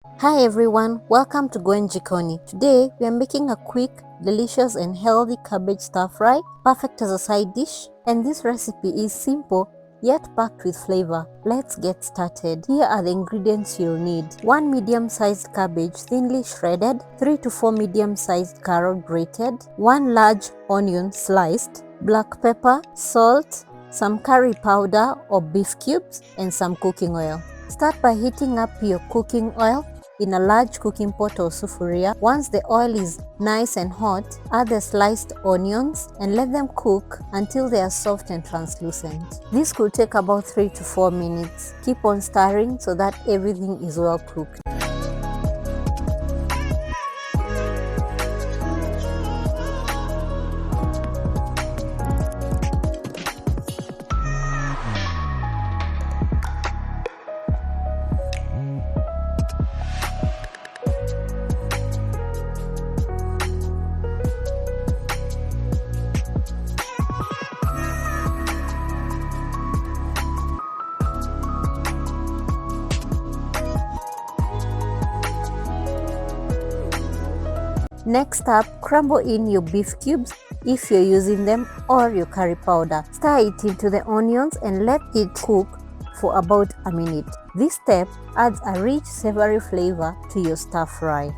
Hi everyone, welcome to Gwen Jikoni. Today we are making a quick, delicious and healthy cabbage stir fry, perfect as a side dish. And this recipe is simple yet packed with flavor. Let's get started. Here are the ingredients you'll need. 1 medium-sized cabbage thinly shredded, 3 to 4 medium-sized carrot grated, 1 large onion sliced, black pepper, salt, some curry powder or beef cubes, and some cooking oil. Start by heating up your cooking oil in a large cooking pot or sufuria. Once the oil is nice and hot, add the sliced onions and let them cook until they are soft and translucent. This could take about 3 to 4 minutes. Keep on stirring so that everything is well cooked. Next up, crumble in your beef cubes if you're using them or your curry powder. Stir it into the onions and let it cook for about a minute. This step adds a rich, savory flavor to your stir fry.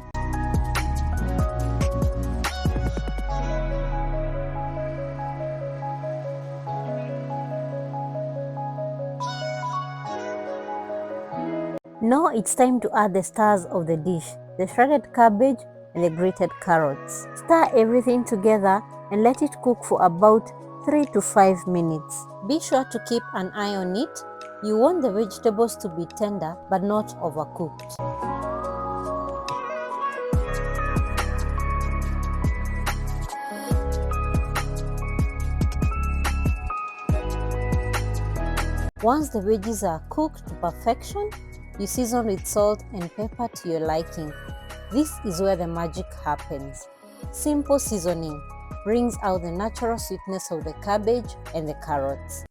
Now it's time to add the stars of the dish, the shredded cabbage and the grated carrots. Stir everything together and let it cook for about 3 to 5 minutes. Be sure to keep an eye on it. You want the vegetables to be tender but not overcooked. Once the veggies are cooked to perfection, you season with salt and pepper to your liking. This is where the magic happens. Simple seasoning brings out the natural sweetness of the cabbage and the carrots.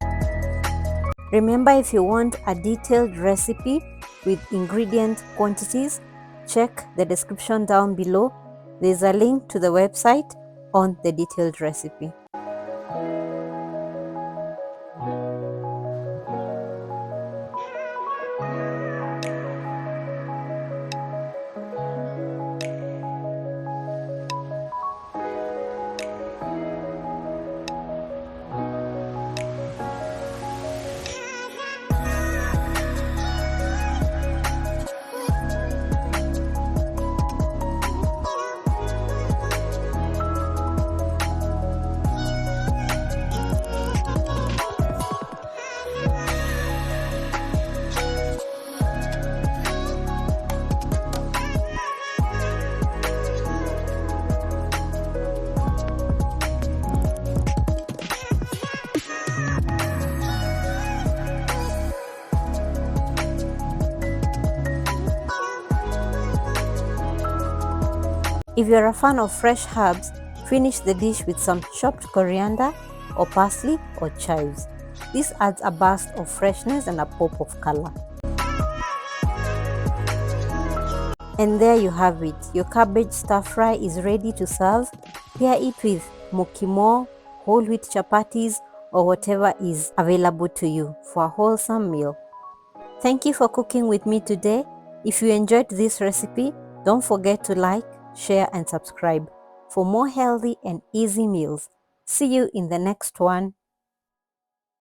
Remember, if you want a detailed recipe with ingredient quantities, check the description down below. There's a link to the website on the detailed recipe. If you're a fan of fresh herbs, finish the dish with some chopped coriander or parsley or chives. This adds a burst of freshness and a pop of color. And there you have it. Your cabbage stir fry is ready to serve. Pair it with mokimo, whole wheat chapatis, or whatever is available to you for a wholesome meal. Thank you for cooking with me today. If you enjoyed this recipe, don't forget to like, share and subscribe for more healthy and easy meals. See you in the next one.